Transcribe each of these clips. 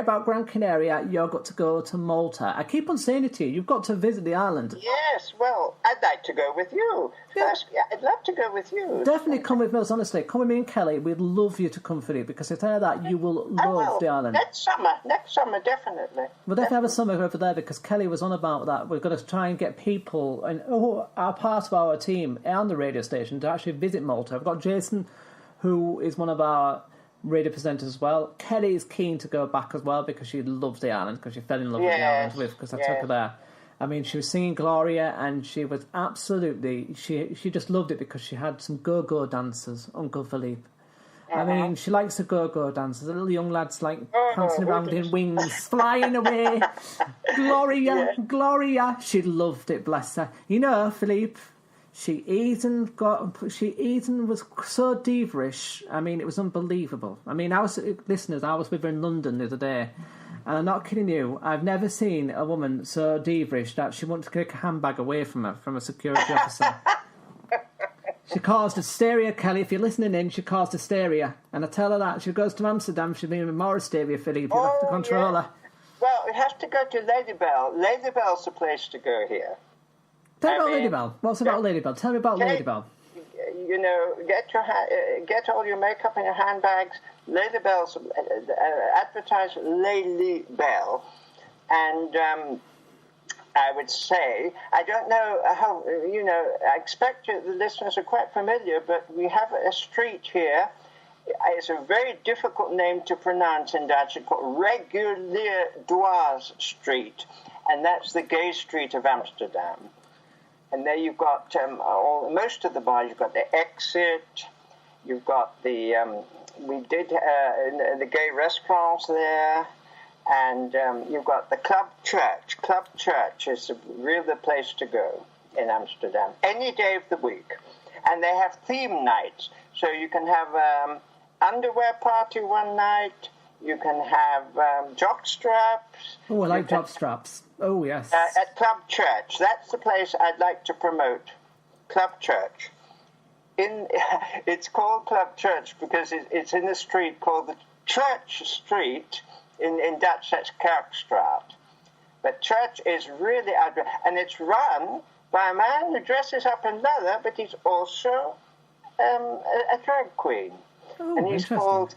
about Gran Canaria, you've got to go to Malta. I keep on saying it to you. You've got to visit the island. Yes, well, I'd like to go with you. Yeah. First, I'd love to go with you. Definitely come with us, honestly. Come with me and Kelly. We'd love you to come for it, because if they're that, you will love the island. Next summer, definitely. We'll definitely have a summer over there, because Kelly was on about that. We're going to try and get people who are part of our team and the radio station to actually visit Malta. I've got Jason, who is one of our radio presenters as well. Kelly is keen to go back as well, because she loves the island, because she fell in love with the island because I took her there. I mean, she was singing Gloria, and she was absolutely... She just loved it, because she had some go-go dancers, Uncle Philippe. I mean, she likes the go-go dancers. The little young lads, like, prancing around in wings, flying away. Gloria. She loved it, bless her. You know, Philippe... She even was so diva-ish. I mean, it was unbelievable. I mean, I was with her in London the other day, and I'm not kidding you, I've never seen a woman so diva-ish that she wanted to take a handbag away from a security officer. She caused hysteria, Kelly. If you're listening in, she caused hysteria. And I tell her that. She goes to Amsterdam, she'll be in more hysteria, Philippe. You'll have to control her. Well, we have to go to Lady Bell. Lady Bell's the place to go here. Tell me about Lady Bell. What's about Lady Bell? Tell me about Lady Bell. You know, get all your makeup in your handbags. Lady Bell's advertised Lady Bell, and I would say, I don't know how, I expect the listeners are quite familiar, but we have a street here. It's a very difficult name to pronounce in Dutch. It's called Regulier-Dwaas Street, and that's the gay street of Amsterdam. And there you've got most of the bars. You've got the Exit. You've got the the gay restaurants there, and you've got the Club Church. Club Church is really the place to go in Amsterdam any day of the week, and they have theme nights. So you can have underwear party one night. You can have jock straps. Oh, I like jock straps. Oh, yes. At Club Church. That's the place I'd like to promote. Club Church. It's called Club Church because it's in a street called the Church Street. In Dutch, that's Kerkstraat. But church is really out there. And it's run by a man who dresses up in leather, but he's also a drag queen. Oh, and he's called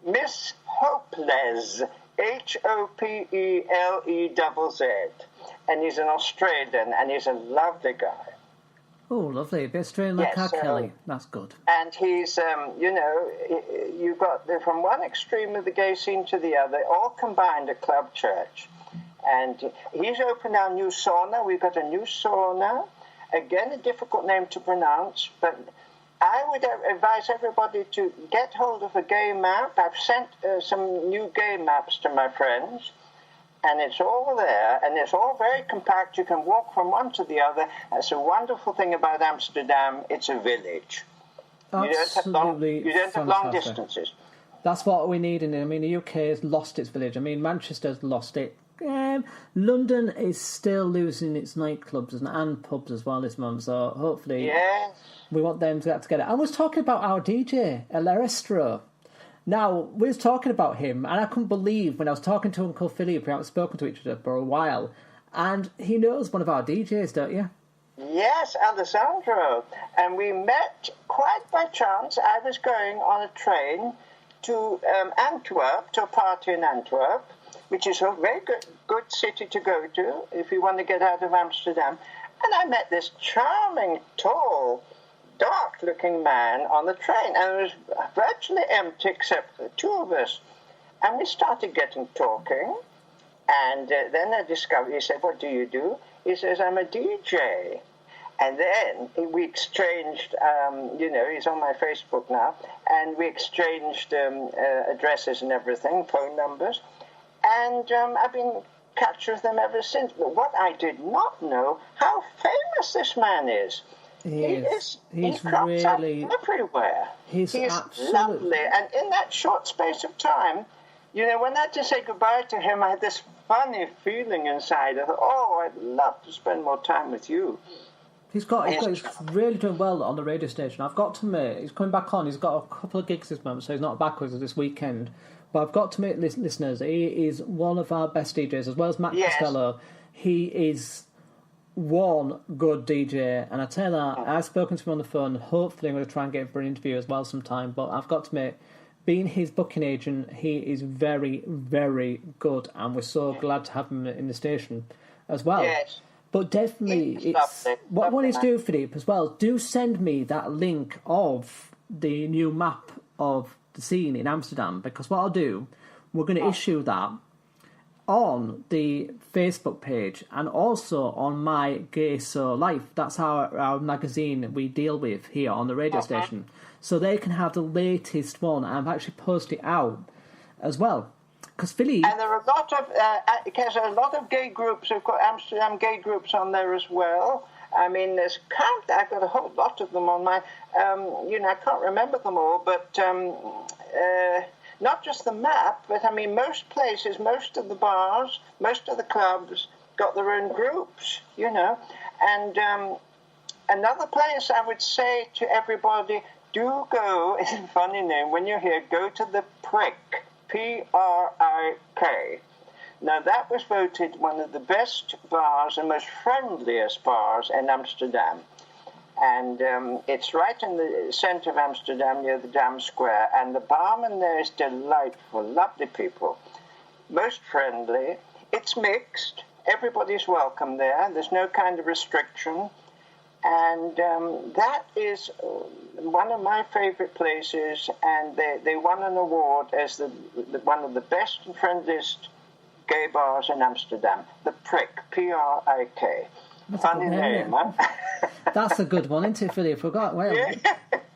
Miss Hopeless, Hopelezz, and he's an Australian, and he's a lovely guy. Oh, lovely. A bit Australian like our Kelly. That's good. And he's, you've got from one extreme of the gay scene to the other, all combined at Club Church. And he's opened our new sauna. We've got a new sauna. Again, a difficult name to pronounce, but I would advise everybody to get hold of a gay map. I've sent some new gay maps to my friends, and it's all there, and it's all very compact. You can walk from one to the other. That's a wonderful thing about Amsterdam. It's a village. Absolutely. You don't have long distances. That's what we need. I mean, the UK has lost its village. I mean, Manchester's lost it. London is still losing its nightclubs and pubs as well this month, so hopefully we want them to get together. I was talking about our DJ, Elerestro. Now, we was talking about him, and I couldn't believe when I was talking to Uncle Philippe, we haven't spoken to each other for a while, and he knows one of our DJs, don't you? Yes, Alessandro. And we met quite by chance. I was going on a train to Antwerp, to a party in Antwerp, which is a very good city to go to if you want to get out of Amsterdam. And I met this charming, tall, dark-looking man on the train, and it was virtually empty except for the two of us. And we started getting talking, and then I discovered, he said, "What do you do?" He says, "I'm a DJ." And then we exchanged, he's on my Facebook now, and we exchanged addresses and everything, phone numbers. And I've been catching them ever since. But what I did not know, how famous this man is. He's cropped up everywhere. He's lovely. And in that short space of time, when I had to say goodbye to him, I had this funny feeling inside. I thought, I'd love to spend more time with you. He's really doing well on the radio station. I've got to admit, he's coming back on. He's got a couple of gigs this month, so he's not backwards this weekend. But I've got to make listeners, he is one of our best DJs, as well as Matt Costello. He is one good DJ, and I tell you that, I've spoken to him on the phone. Hopefully I'm going to try and get him for an interview as well sometime, but I've got to admit, being his booking agent, he is very, very good, and we're so glad to have him in the station as well. Yes. But definitely, it's what I want to do, Philippe, as well. Do send me that link of the new map of the scene in Amsterdam, because what I'll do, we're going to issue that on the Facebook page and also on my Gay So Life. That's our magazine we deal with here on the radio station. So they can have the latest one, and I've actually posted it out as well. Because Philly... And there are a lot of gay groups. We've got Amsterdam gay groups on there as well. I mean, I've got a whole lot of them on my... I can't remember them all, but... not just the map, but I mean, most places, most of the bars, most of the clubs got their own groups, And another place I would say to everybody, do go, it's a funny name, when you're here, go to the Prick, P-R-I-K. Now, that was voted one of the best bars and most friendliest bars in Amsterdam. And it's right in the centre of Amsterdam near the Dam Square. And the barman there is delightful, lovely people, most friendly. It's mixed. Everybody's welcome there. There's no kind of restriction. And that is one of my favourite places. And they won an award as one of the best and friendliest gay bars in Amsterdam. The Prick, P-R-I-K. Funny name, huh? That's a good one, isn't it, Philip?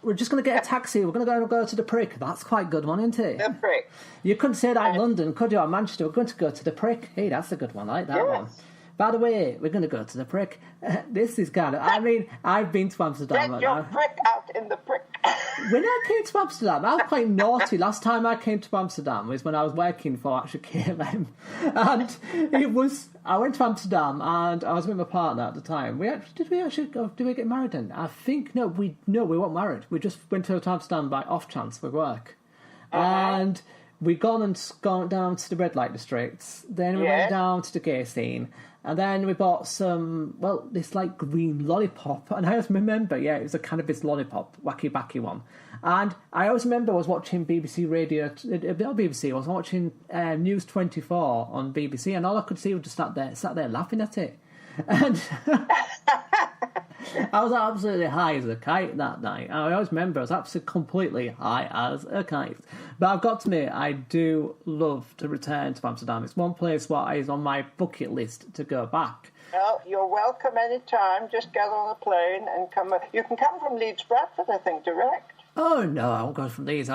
We're just going to get a taxi. We're going to go to the Prick. That's quite a good one, isn't it? The Prick. You couldn't say that in London, could you? Or Manchester. We're going to go to the Prick. Hey, that's a good one. I like that one. By the way, we're going to go to the Prick. This is kind of... I mean, I've been to Amsterdam. Get your prick out in the Prick. When I came to Amsterdam, I was quite naughty. Last time I came to Amsterdam was when I was working for actually KLM. And it was... I went to Amsterdam and I was with my partner at the time. Did we get married then? I think... No, we weren't married. We just went to Amsterdam by off chance for work. And... we'd gone down to the red light districts. Then we went down to the gay scene. And then we bought this like green lollipop. And I always remember, it was a cannabis lollipop, wacky backy one. And I always remember I was watching BBC Radio, not BBC, I was watching News 24 on BBC. And all I could see was just sat there laughing at it. And I was absolutely high as a kite that night. I always remember I was absolutely completely high as a kite. But I've got to admit, I do love to return to Amsterdam. It's one place what is on my bucket list to go back. Well, you're welcome any time. Just get on a plane and come. You can come from Leeds Bradford, I think, direct. Oh no, I won't go from Leeds. If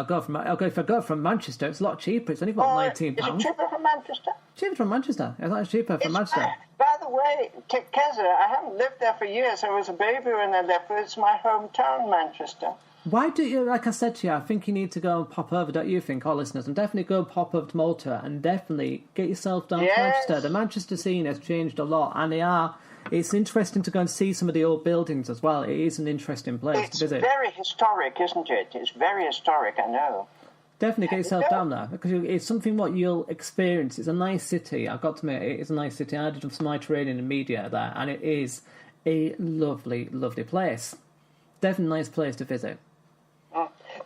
I go from Manchester, it's a lot cheaper. It's only about £19. Is it cheaper from Manchester? Cheaper from Manchester. It's cheaper from Manchester. By the way, Keza, I haven't lived there for years. I was a baby when I left, but it's my hometown, Manchester. Why do you, like I said to you, I think you need to go and pop over, don't you think, all listeners? And definitely go pop over to Malta and definitely get yourself down to Manchester. The Manchester scene has changed a lot, and it's interesting to go and see some of the old buildings as well. It is an interesting place to visit. It's very historic, isn't it? It's very historic, I know. Definitely get yourself down there, because it's something what you'll experience. It's a nice city. I've got to admit, it is a nice city. I did some of my training in media there, and it is a lovely, lovely place. Definitely a nice place to visit.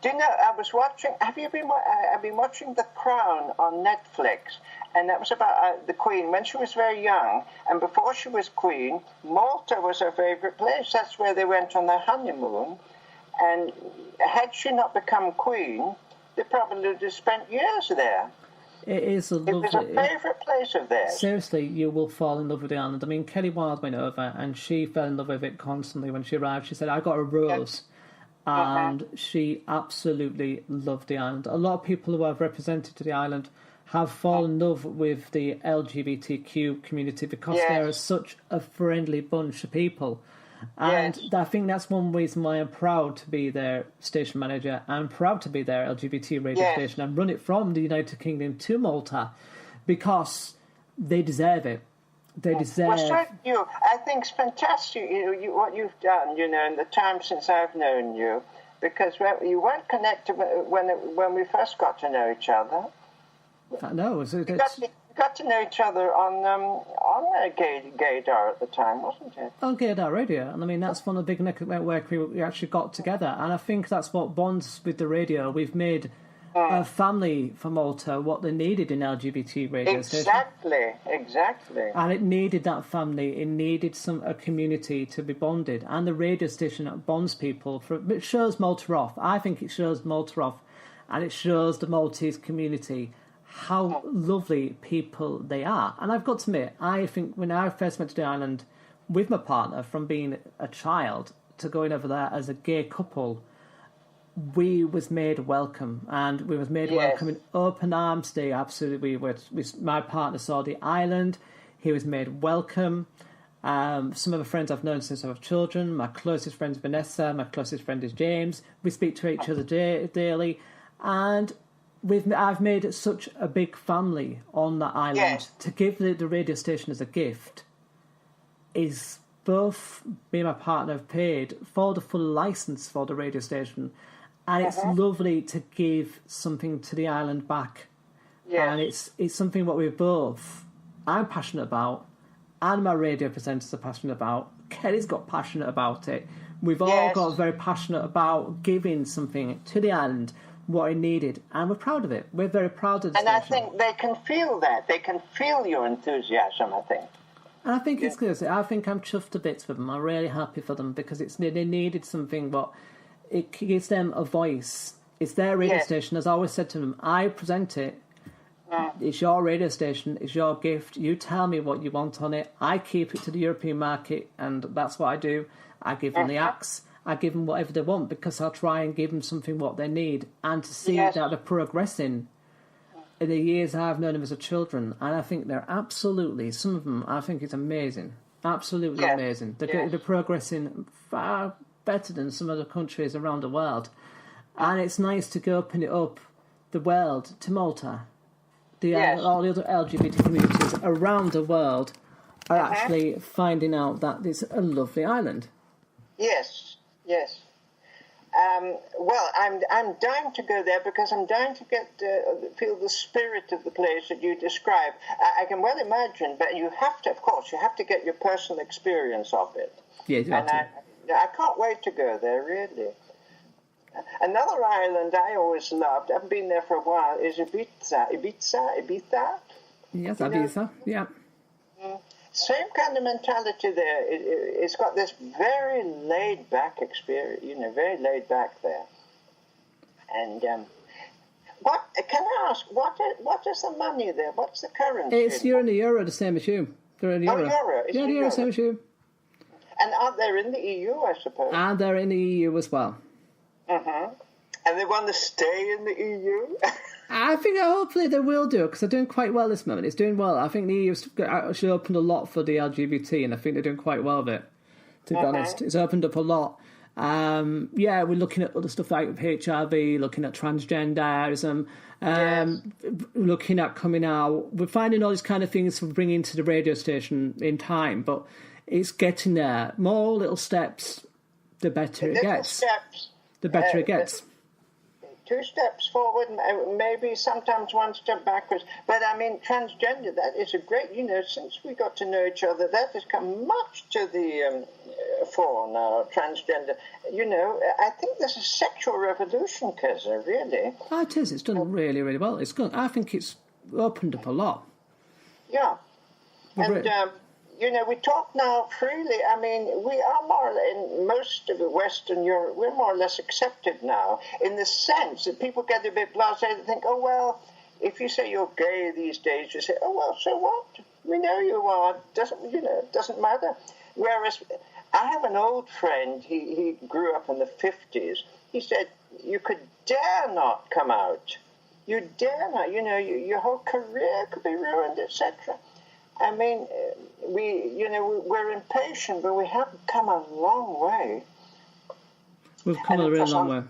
Do you know, I was watching, I've been watching The Crown on Netflix, and that was about the Queen when she was very young, and before she was Queen, Malta was her favourite place. That's where they went on their honeymoon, and had she not become Queen, they probably would have spent years there. It is a lovely... It was a favourite place of theirs. Seriously, you will fall in love with the island. I mean, Kelly Wilde went over, and she fell in love with it constantly when she arrived. She said, I got a rose. And she absolutely loved the island. A lot of people who have represented to the island have fallen in love with the LGBTQ community because they're such a friendly bunch of people. And I think that's one reason why I'm proud to be their station manager. I'm proud to be their LGBT radio station and run it from the United Kingdom to Malta, because they deserve it. They deserve... Well, so you. I think it's fantastic what you've done, in the time since I've known you, because you weren't connected when we first got to know each other. No, got to know each other on Gaydar at the time, wasn't it? On Gaydar Radio, and I mean that's one of the big network we actually got together, and I think that's what bonds with the radio. We've made a family for Malta what they needed in LGBT radio station. Exactly. And it needed that family. It needed a community to be bonded, and the radio station that bonds people. It shows Malta off. I think it shows Malta off, and it shows the Maltese community how lovely people they are. And I've got to admit, I think when I first went to the island with my partner, from being a child to going over there as a gay couple, we was made welcome, and we was made welcome in open arms. They absolutely my partner saw the island. He was made welcome. Some of the friends I've known since I was children. My closest friend is Vanessa. My closest friend is James. We speak to each other daily, and I've made such a big family on that island. Yes. To give the radio station as a gift is both me and my partner have paid for the full license for the radio station, and it's lovely to give something to the island back. Yes. And it's something what I'm passionate about, and my radio presenters are passionate about. Kelly's got passionate about it. We've all got very passionate about giving something to the island, what it needed, and we're proud of it. We're very proud of the station. I think they can feel that. They can feel your enthusiasm, I think. And I think it's good. I think I'm chuffed to bits with them. I'm really happy for them because they needed something, but it gives them a voice. It's their radio station. As I always said to them, I present it. It's your radio station. It's your gift. You tell me what you want on it. I keep it to the European market, and that's what I do. I give them the acts. I give them whatever they want because I'll try and give them something what they need, and to see that they're progressing in the years I've known them as a children. And I think they're absolutely, some of them, I think it's amazing. Absolutely amazing. They're progressing far better than some other countries around the world. And it's nice to go open it up, the world, to Malta. All the other LGBT communities around the world are actually finding out that it's a lovely island. Yes. Well, I'm dying to go there because I'm dying to feel the spirit of the place that you describe. I can well imagine, but you have to get your personal experience of it. Yeah, you have to. I can't wait to go there, really. Another island I always loved, I've been there for a while, is Ibiza. Yes, Ibiza, yeah. Same kind of mentality there. It's got this very laid-back experience, very laid back there. And what can I ask? What is the money there? What's the currency? It's euro, the same as you. They're in euro. Euro. Yeah, the euro, same as you. And aren't they in the EU, I suppose? And they're in the EU as well. And they want to stay in the EU? I think hopefully they will do, because they're doing quite well this moment. It's doing well. I think the EU's actually opened a lot for the LGBT, and I think they're doing quite well with it, to be honest. It's opened up a lot. We're looking at other stuff like HIV, looking at transgenderism, looking at coming out. We're finding all these kind of things for bringing to the radio station in time, but it's getting there. More little steps, the better it gets. The better it gets. 2 steps forward, maybe sometimes 1 step backwards. But I mean, transgender, that is a great, since we got to know each other, that has come much to the fore now, transgender. I think there's a sexual revolution, Keza, really. Oh, it is. It's done really, really well. It's good. I think it's opened up a lot. Yeah. And, we talk now freely. I mean, we are in most of the Western Europe, we're more or less accepted now, in the sense that people get a bit blasé. They think, oh, well, if you say you're gay these days, you say, oh, well, so what? We know you are. It doesn't matter. Whereas I have an old friend, he grew up in the 50s. He said, you could dare not come out. You dare not. Your whole career could be ruined, etc. I mean, we're impatient, but we have come a long way. We've come a real long way.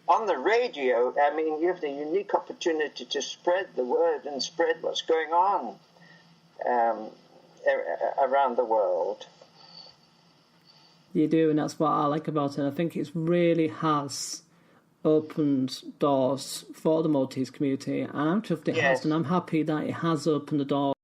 On the radio, I mean, you have the unique opportunity to spread the word and spread what's going on around the world. You do, and that's what I like about it. I think it really has opened doors for the Maltese community, and I'm chuffed it has, and I'm happy that it has opened the door